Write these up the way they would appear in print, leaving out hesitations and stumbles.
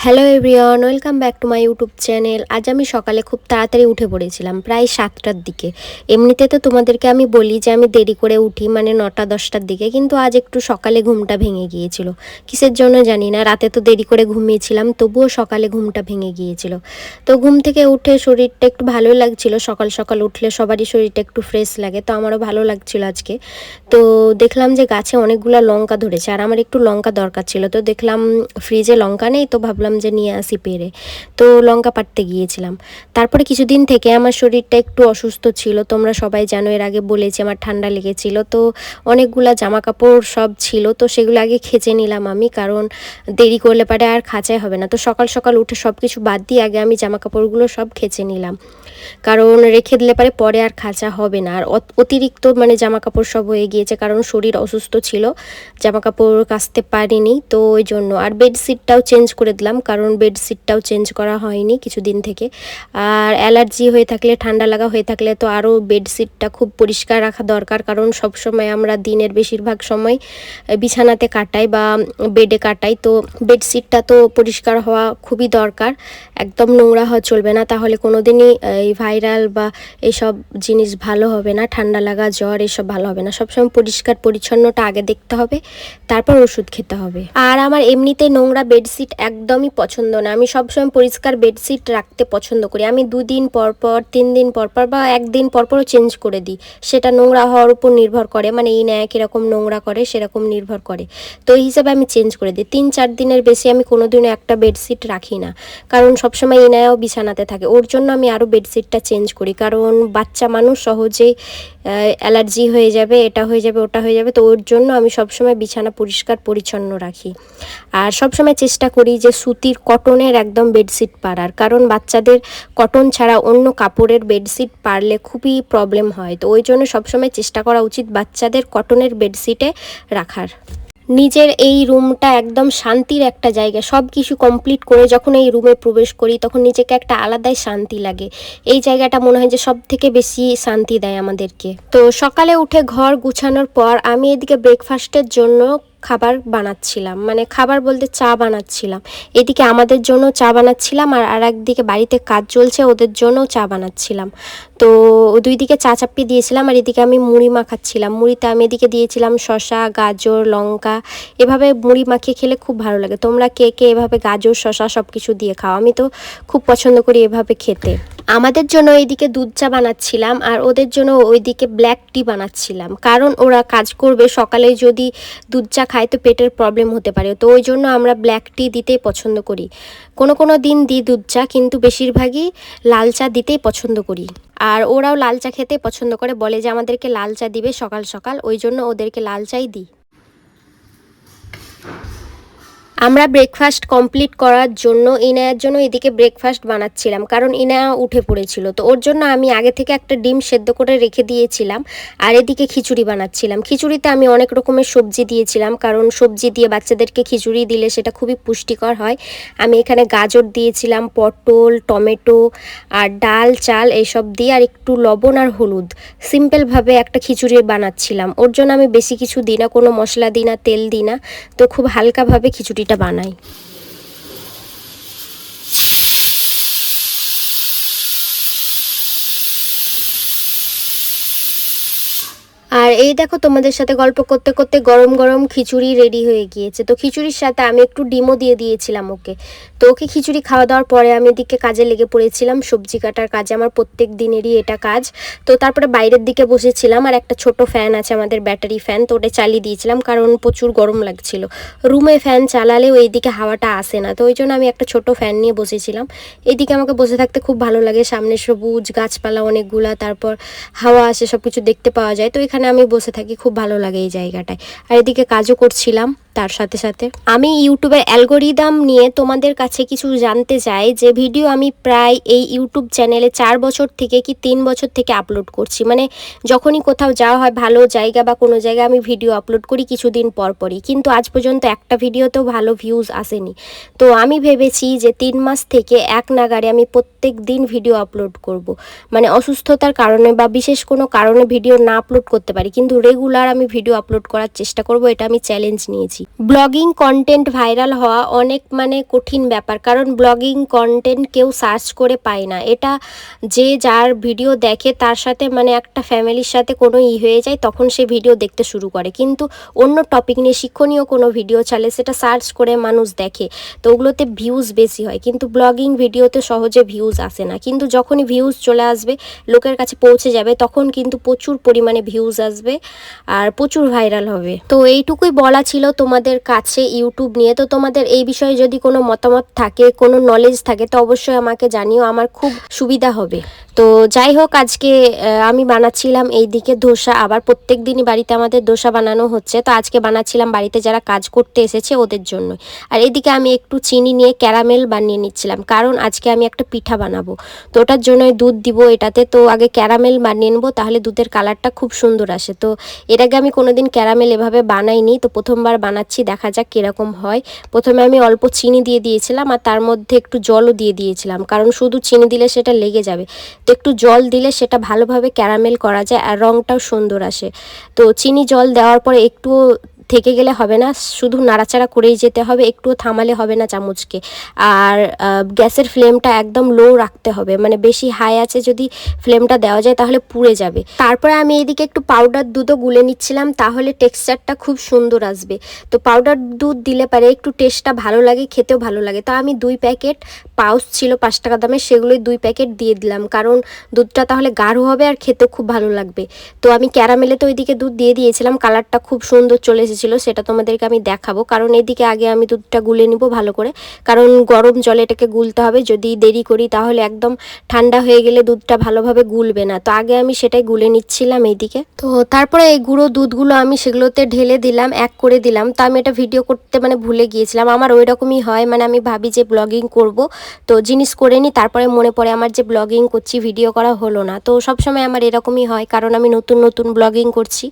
Hello everyone, welcome back to my YouTube channel. আজ আমি সকালে খুব তাড়াতাড়ি উঠে পড়েছিলাম, প্রায় 7টার দিকে। এমনিতে তো তোমাদেরকে আমি বলি যে আমি দেরি করে উঠি, মানে 9টা-10টার দিকে, কিন্তু আজ একটু সকালে ঘুমটা ভেঙে গিয়েছিল। কিসের জন্য জানি না, রাতে তো দেরি করে ঘুমিয়েছিলাম, তবুও সকালে ঘুমটা ভেঙে গিয়েছিল। তো ঘুম থেকে উঠে শরীরটা একটু ভালোই লাগছিল। সকাল সকাল উঠলে সবারই শরীরটা একটু ফ্রেশ লাগে, তো আমারও ভালো লাগছিল আজকে। তো দেখলাম যে গাছে অনেকগুলো লঙ্কা ধরেছে, আর আমার একটু লঙ্কা দরকার ছিল। তো দেখলাম ফ্রিজে লঙ্কা নেই, তো ভাবলাম যে নিয়ে আসি পেরে। তো লঙ্কা পাড়তে গিয়েছিলাম। তারপরে কিছুদিন থেকে আমার শরীরটা একটু অসুস্থ ছিল, তোমরা সবাই জানো, এর আগে বলেছি আমার ঠান্ডা লেগেছিল। তো অনেকগুলা জামা কাপড় সব ছিল, তো সেগুলো আগে খেঁচে নিলাম আমি, কারণ দেরি করলে পারে আর খাঁচাই হবে না। তো সকাল সকাল উঠে সব কিছু বাদ দিয়ে আগে আমি জামা কাপড়গুলো সব খেঁচে নিলাম, কারণ রেখে দিলে পারে পরে আর খাঁচা হবে না। আর অতিরিক্ত মানে জামা কাপড় সব হয়ে গিয়েছে, কারণ শরীর অসুস্থ ছিল, জামা কাপড় কাচতে পারিনি, তো ওই জন্য। আর বেডশিটটাও চেঞ্জ করে দিলাম, কারণ বেডশিটটাও চেঞ্জ করা হয়নি কিছুদিন থেকে। আর অ্যালার্জি হয়ে থাকলে, ঠান্ডা লাগা হয়ে থাকলে তো আরও বেডশিটটা খুব পরিষ্কার রাখা দরকার, কারণ সব সময় আমরা দিনের বেশিরভাগ সময় বিছানাতে কাটাই বা বেডে কাটাই। তো বেডশিটটা তো পরিষ্কার হওয়া খুবই দরকার, একদম নোংরা হওয়া চলবে না, তাহলে কোনো দিনই এই ভাইরাল বা এইসব জিনিস ভালো হবে না, ঠান্ডা লাগা, জ্বর এসব ভালো হবে না। সবসময় পরিষ্কার পরিচ্ছন্নটা আগে দেখতে হবে, তারপর ওষুধ খেতে হবে। আর আমার এমনিতে নোংরা বেডশিট একদমই পছন্দ না, আমি সবসময় পরিষ্কার বেডশিট রাখতে পছন্দ করি। আমি 2 দিন পর পর, 3 দিন পর পর বা 1 দিন পর পরও চেঞ্জ করে দিই, সেটা নোংরা হওয়ার উপর নির্ভর করে, মানে এই নেয় কীরকম নোংরা করে সেরকম নির্ভর করে। তো এই হিসাবে আমি চেঞ্জ করে দিই। 3-4 দিনের বেশি আমি কোনোদিনও একটা বেডশিট রাখি না, কারণ সবসময় ইনায়াও বিছানাতে থাকে, ওর জন্য আমি আরও বেডশিটটা চেঞ্জ করি। কারণ বাচ্চা মানুষ সহজেই অ্যালার্জি হয়ে যাবে, এটা হয়ে যাবে, ওটা হয়ে যাবে, তো ওর জন্য আমি সবসময় বিছানা পরিষ্কার পরিচ্ছন্ন রাখি। আর সবসময় চেষ্টা করি যে সুতির, কটনের একদম বেডশিট পারার, কারণ বাচ্চাদের কটন ছাড়া অন্য কাপড়ের বেডশিট পারলে খুবই প্রবলেম হয়। তো ওই জন্য সবসময় চেষ্টা করা উচিত বাচ্চাদের কটনের বেডশিটে রাখার। নিজের এই রুমটা একদম শান্তির একটা জায়গা, সব কিছু কমপ্লিট করে যখন এই রুমে প্রবেশ করি তখন নিজেকে একটা আলাদাই শান্তি লাগে। এই জায়গাটা মনে হয় যে সব থেকে বেশি শান্তি দেয় আমাদেরকে। তো সকালে উঠে ঘর গুছানোর পর আমি এদিকে ব্রেকফাস্টের জন্য খাবার বানাচ্ছিলাম, মানে খাবার বলতে চা বানাচ্ছিলাম। এদিকে আমাদের জন্য চা বানাচ্ছিলাম, আর একদিকে বাড়িতে কাজ চলছে, ওদের জন্যও চা বানাচ্ছিলাম। তো 2 দিকে চা চাপিয়ে দিয়েছিলাম, আর এদিকে আমি মুড়ি মাখাচ্ছিলাম। মুড়িতে আমি এদিকে দিয়েছিলাম শসা, গাজর, লঙ্কা। এভাবে মুড়ি মাখিয়ে খেলে খুব ভালো লাগে। তোমরা কে কে এভাবে গাজর, শসা সব কিছু দিয়ে খাও? আমি তো খুব পছন্দ করি এভাবে খেতে। আমাদের জন্য এইদিকে দুধ চা বানাচ্ছিলাম, আর ওদের জন্য ওইদিকে ব্ল্যাক টি বানাচ্ছিলাম, কারণ ওরা কাজ করবে, সকালে যদি দুধ চা খায় তো পেটের প্রবলেম হতে পারে। তো ওই জন্য আমরা ব্ল্যাক টি দিতেই পছন্দ করি। কোনো দিন দিই দুধ চা, কিন্তু বেশিরভাগই লাল চা দিতেই পছন্দ করি। আর ওরাও লাল চা খেতে পছন্দ করে, বলে যে আমাদেরকে লাল চা দিবে সকাল সকাল, ওই জন্য ওদেরকে লাল চাই দিই। আমরা ব্রেকফাস্ট কমপ্লিট করার জন্য ইনায়ার জন্য এদিকে ব্রেকফাস্ট বানাচ্ছিলাম, কারণ ইনায়া উঠে পড়েছিল। তো ওর জন্য আমি আগে থেকে একটা ডিম সেদ্ধ করে রেখে দিয়েছিলাম, আর এদিকে খিচুড়ি বানাচ্ছিলাম। খিচুড়িতে আমি অনেক রকমের সবজি দিয়েছিলাম, কারণ সবজি দিয়ে বাচ্চাদেরকে খিচুড়ি দিলে সেটা খুবই পুষ্টিকর হয়। আমি এখানে গাজর দিয়েছিলাম, পটল, টমেটো, আর ডাল, চাল এইসব দিয়ে, আর একটু লবণ আর হলুদ, সিম্পলভাবে একটা খিচুড়ি বানাচ্ছিলাম। ওর জন্য আমি বেশি কিছু দিই না, কোনো মশলা দিই না, তেল দিই না, তো খুব হালকাভাবে খিচুড়িটা বানাই। আর এই দেখো, তোমাদের সাথে গল্প করতে করতে গরম গরম খিচুড়ি রেডি হয়ে গিয়েছে। তো খিচুড়ির সাথে আমি একটু ডিমও দিয়ে দিয়েছিলাম ওকে। তো ওকে খিচুড়ি খাওয়া দাওয়ার পরে আমি এদিকে কাজে লেগে পড়েছিলাম, সবজি কাটার কাজে। আমার প্রত্যেক দিনেরই এটা কাজ। তো তারপরে বাইরের দিকে বসেছিলাম, আর একটা ছোট ফ্যান আছে আমাদের, ব্যাটারি ফ্যান, তো ওটা চালিয়ে দিয়েছিলাম, কারণ প্রচুর গরম লাগছিল। রুমে ফ্যান চালালেও এইদিকে হাওয়াটা আসে না, তো ওই জন্য আমি একটা ছোট ফ্যান নিয়ে বসেছিলাম। এইদিকে আমাকে বসে থাকতে খুব ভালো লাগে, সামনে সবুজ গাছপালা অনেকগুলা, তারপর হাওয়া আসে, সব কিছু দেখতে পাওয়া যায়। তো এখানে আমি বসে থাকি, খুব ভালো লাগে এই জায়গাটায়। আর এদিকে কাজও করছিলাম তার সাথে সাথে। আমি ইউটিউবের অ্যালগোরিদম নিয়ে তোমাদের কাছে কিছু জানতে চাই, যে ভিডিও আমি প্রায় এই ইউটিউব চ্যানেলে 4 বছর থেকে কি 3 বছর থেকে আপলোড করছি। মানে যখনই কোথাও যাওয়া হয়, ভালো জায়গা বা কোনো জায়গায়, আমি ভিডিও আপলোড করি কিছুদিন পর পরই, কিন্তু আজ পর্যন্ত একটা ভিডিওতেও ভালো ভিউজ আসেনি। তো আমি ভেবেছি যে 3 মাস থেকে এক নাগাড়ে আমি প্রত্যেক দিন ভিডিও আপলোড করব। মানে অসুস্থতার কারণে বা বিশেষ কোনো কারণে ভিডিও না আপলোড করতে পারি, পারি, কিন্তু রেগুলার আমি ভিডিও আপলোড করার চেষ্টা করব, এটা আমি চ্যালেঞ্জ নিয়েছি। ব্লগিং কন্টেন্ট ভাইরাল হওয়া অনেক মানে কঠিন ব্যাপার, কারণ ব্লগিং কন্টেন্ট কেউ সার্চ করে পায় না। এটা যে যার ভিডিও দেখে তার সাথে মানে একটা ফ্যামিলির সাথে কোনো হয়ে যায়, তখন সে ভিডিও দেখতে শুরু করে। কিন্তু অন্য টপিক নিয়ে শিক্ষণীয় কোনো ভিডিও চালে সেটা সার্চ করে মানুষ দেখে, তো ওগুলোতে ভিউজ বেশি হয়। কিন্তু ব্লগিং ভিডিওতে সহজে ভিউজ আসে না, কিন্তু যখনই ভিউজ চলে আসবে, লোকের কাছে পৌঁছে যাবে, তখন কিন্তু প্রচুর পরিমাণে ভিউজ আসবে আর প্রচুর ভাইরাল হবে। তো এইটুকুই বলা ছিল তোমাদের কাছে ইউটিউব নিয়ে। তো তোমাদের এই বিষয়ে যদি কোনো মতামত থাকে, কোনো নলেজ থাকে, তো অবশ্যই আমাকে জানিও, আমার খুব সুবিধা হবে। তো যাই হোক, আজকে আমি বানাচ্ছিলাম এইদিকে ধোসা। আবার প্রত্যেক দিনই বাড়িতে আমাদের ধোসা বানানো হচ্ছে, তো আজকে বানাচ্ছিলাম বাড়িতে যারা কাজ করতে এসেছে ওদের জন্য। আর এদিকে আমি একটু চিনি নিয়ে ক্যারামেল বানিয়ে নিচ্ছিলাম, কারণ আজকে আমি একটা পিঠা বানাবো, তো ওটার জন্যই দুধ দিব এটাতে। তো আগে ক্যারামেল বানিয়ে নেবো, তাহলে দুধের কালারটা খুব সুন্দর আসে। তো এর আগে আমি কোনোদিন ক্যারামেল এভাবে বানাইনি, তো প্রথমবার বানাচ্ছি, দেখা যাক কীরকম হয়। প্রথমে আমি অল্প চিনি দিয়ে দিয়েছিলাম আর তার মধ্যে একটু জলও দিয়ে দিয়েছিলাম, কারণ শুধু চিনি দিলে সেটা লেগে যাবে, তো একটু জল দিলে সেটা ভালোভাবে ক্যারামেল করা যায় আর রঙটাও সুন্দর আসে। তো চিনি জল দেওয়ার পরে একটু থেকে গেলে হবে না, শুধু নাড়াচাড়া করেই যেতে হবে, একটুও থামালে হবে না চামচকে। আর গ্যাসের ফ্লেমটা একদম লো রাখতে হবে, মানে বেশি হাই আছে যদি ফ্লেমটা দেওয়া যায় তাহলে পুড়ে যাবে। তারপরে আমি এইদিকে একটু পাউডার দুধও গুলে নিচ্ছিলাম, তাহলে টেক্সচারটা খুব সুন্দর আসবে। তো পাউডার দুধ দিলে পারে একটু টেস্টটা ভালো লাগে, খেতেও ভালো লাগে। তো আমি 2 প্যাকেট, পাউচ ছিল 5 টাকা দামের, সেগুলোই 2 প্যাকেট দিয়ে দিলাম, কারণ দুধটা তাহলে গাঢ় হবে আর খেতেও খুব ভালো লাগবে। তো আমি ক্যারামেলে তো ওইদিকে দুধ দিয়ে দিয়েছিলাম, কালারটা খুব সুন্দর চলে এসেছিলো, সেটা তোমাদেরকে আমি দেখাবো। কারণ এদিকে আগে আমি দুধটা গুলে নিব ভালো করে, কারণ গরম জলে এটাকে গুলতে হবে। যদি দেরি করি তাহলে একদম ঠান্ডা হয়ে গেলে দুধটা ভালোভাবে গুলবে না, তো আগে আমি সেটাই গুলে নিচ্ছিলাম এইদিকে। তো তারপরে এই গুঁড়ো দুধগুলো আমি সেগুলোতে ঢেলে দিলাম, এক করে দিলাম। তো আমি এটা ভিডিও করতে মানে ভুলে গিয়েছিলাম, আমার ওই রকমই হয়, মানে আমি ভাবি যে ব্লগিং করব, তো জিনিস করে নিই, তারপরে মনে পড়ে আমার যে ব্লগিং করছি, ভিডিও করা হলো না। তো সবসময় আমার এরকমই হয়, কারণ আমি নতুন নতুন ব্লগিং করছি,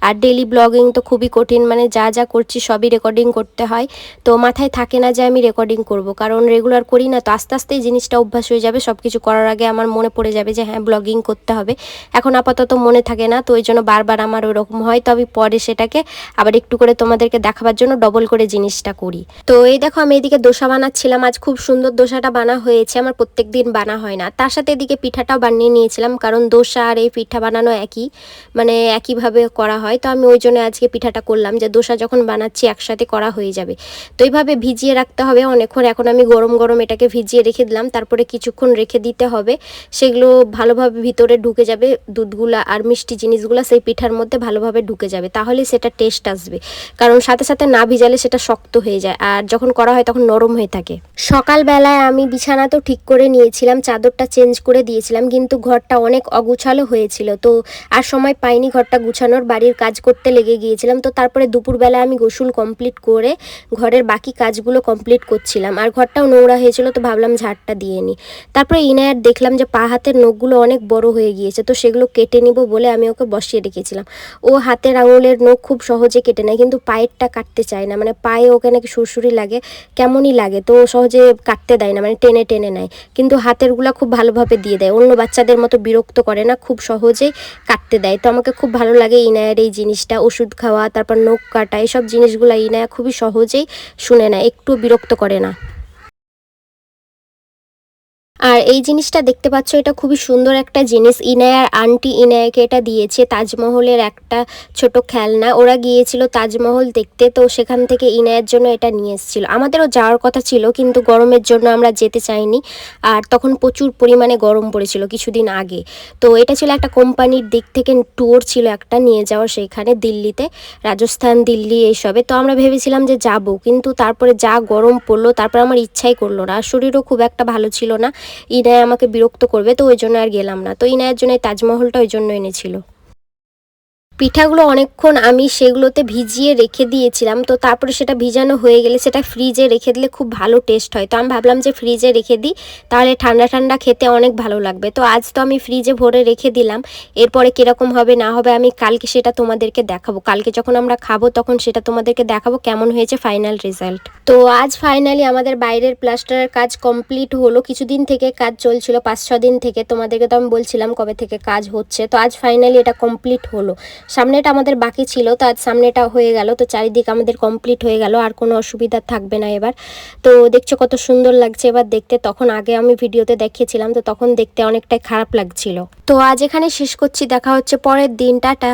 আর ডেলি ব্লগিং তো খুবই কঠিন, মানে যা যা করছি সবই রেকর্ডিং করতে হয়। তো মাথায় থাকে না যে আমি রেকর্ডিং করব, কারণ রেগুলার করি না। তো আস্তে আস্তে এই জিনিসটা অভ্যাস হয়ে যাবে, সব কিছু করার আগে আমার মনে পড়ে যাবে যে হ্যাঁ ব্লগিং করতে হবে। এখন আপাতত মনে থাকে না, তো ওই জন্য বারবার আমার ওরকম হয়। তো আমি পরে সেটাকে আবার একটু করে তোমাদেরকে দেখাবার জন্য ডবল করে জিনিসটা করি। তো এই দেখো, আমি এদিকে দোসা বানাচ্ছিলাম, আজ খুব সুন্দর দোসাটা বানা হয়েছে, আমার প্রত্যেক দিন বানা হয় না। তার সাথে এদিকে পিঠাটাও বানিয়ে নিয়েছিলাম, কারণ দোসা আর এই পিঠা বানানো একই, মানে একইভাবে করা হয়। তো আমি ওই জন্য আজকে পিঠাটা করলাম, যে দোসা যখন বানাচ্ছি একসাথে করা হয়ে যাবে। তো এইভাবে ভিজিয়ে রাখতে হবে অনেকক্ষণ। এখন আমি গরম গরম এটাকে ভিজিয়ে রেখে দিলাম, তারপরে কিছুক্ষণ রেখে দিতে হবে, সেগুলো ভালোভাবে ভিতরে ঢুকে যাবে, দুধগুলা আর মিষ্টি জিনিসগুলো সেই পিঠার মধ্যে ভালোভাবে ঢুকে যাবে, তাহলে সেটা টেস্ট আসবে। কারণ সাথে সাথে না ভিজালে সেটা শক্ত হয়ে যায়, আর যখন করা হয় তখন নরম হয়ে থাকে। সকালবেলায় আমি বিছানা তো ঠিক করে নিয়েছিলাম, চাদরটা চেঞ্জ করে দিয়েছিলাম, কিন্তু ঘরটা অনেক অগুছালো হয়েছিল, তো আর সময় পাইনি ঘরটা গুছানোর, বাড়ির কাজ করতে লেগে গিয়েছিলাম। তো তারপরে দুপুরবেলা আমি গোসল কমপ্লিট করে ঘরের বাকি কাজগুলো কমপ্লিট করছিলাম, আর ঘরটাও নোংরা হয়েছিল, তো ভাবলাম ঝাড়টা দিয়ে নিই। তারপরে ইনায়ার দেখলাম যে পা হাতের নখগুলো অনেক বড় হয়ে গিয়েছে, তো সেগুলো কেটে নিব বলে আমি ওকে বসিয়ে রেখেছিলাম। ও হাতের আঙুলের নখ খুব সহজে কেটে নেয়, কিন্তু পায়েরটা কাটতে চায় না, মানে পায়ে ওকে নাকি সুরসুরি লাগে, কেমনই লাগে, তো ও সহজে কাটতে দেয় না, মানে টেনে টেনে নেয়। কিন্তু হাতেরগুলা খুব ভালোভাবে দিয়ে দেয়, অন্য বাচ্চাদের মতো বিরক্ত করে না, খুব সহজেই কাটতে দেয়। তো আমাকে খুব ভালো লাগে ইনায়ার এই জিনিসটা, ওষুধ খাওয়া, তারপর নখ কাটা, এসব জিনিসগুলো ইনায়া খুবই সহজেই শুনে নেয়, একটু বিরক্ত করে না। আর এই জিনিসটা দেখতে পাচ্ছ, এটা খুবই সুন্দর একটা জিনিস, ইনায়ার আন্টি ইনায়াকে এটা দিয়েছে, তাজমহলের একটা ছোট খেলনা। ওরা গিয়েছিল তাজমহল দেখতে, তো সেখান থেকে ইনায়ার জন্য এটা নিয়ে এসেছিলো। আমাদেরও যাওয়ার কথা ছিল, কিন্তু গরমের জন্য আমরা যেতে চাইনি, আর তখন প্রচুর পরিমাণে গরম পড়েছিল কিছুদিন আগে। তো এটা ছিল একটা কোম্পানির দিক থেকে ট্যুর ছিল একটা নিয়ে যাওয়ার, সেইখানে দিল্লিতে, রাজস্থান দিল্লি এইসবে। তো আমরা ভেবেছিলাম যে যাব, কিন্তু তারপরে যা গরম পড়লো, তারপর আমার ইচ্ছাই করলো না, শরীরও খুব একটা ভালো ছিল না, ইনায়া আমাকে বিরক্ত করবে, তো ওই জন্য আর গেলাম না। তো ইনায়ার জন্য তাজমহলটা ওই জন্য এনেছিল। পিঠাগুলো অনেকক্ষণ আমি সেগুলোতে ভিজিয়ে রেখে দিয়েছিলাম, তো তারপরে সেটা ভিজানো হয়ে গেলে সেটা ফ্রিজে রেখে দিলে খুব ভালো টেস্ট হয়। তো আমি ভাবলাম যে ফ্রিজে রেখে দিই, তাহলে ঠান্ডা ঠান্ডা খেতে অনেক ভালো লাগবে। তো আজ তো আমি ফ্রিজে ভরে রেখে দিলাম, এরপরে কীরকম হবে না হবে আমি কালকে সেটা তোমাদেরকে দেখাবো। কালকে যখন আমরা খাবো তখন সেটা তোমাদেরকে দেখাবো কেমন হয়েছে ফাইনাল রেজাল্ট। তো আজ ফাইনালি আমাদের বাইরের প্লাস্টারের কাজ কমপ্লিট হলো। কিছুদিন থেকে কাজ চলছিল, 5-6 দিন থেকে, তোমাদেরকে তো আমি বলছিলাম কবে থেকে কাজ হচ্ছে। তো আজ ফাইনালি এটা কমপ্লিট হলো। সামনেটা আমাদের বাকি ছিল, তো আজ সামনেটা হয়ে গেল, তো চারিদিক আমাদের কমপ্লিট হয়ে গেল, আর কোনো অসুবিধা থাকবে না এবার। তো দেখছো কত সুন্দর লাগছে এবার দেখতে, তখন আগে আমি ভিডিওতে দেখিয়েছিলাম তো তখন দেখতে অনেকটাই খারাপ লাগছিল। তো আজ এখানে শেষ করছি, দেখা হচ্ছে পরের দিন, টাটা।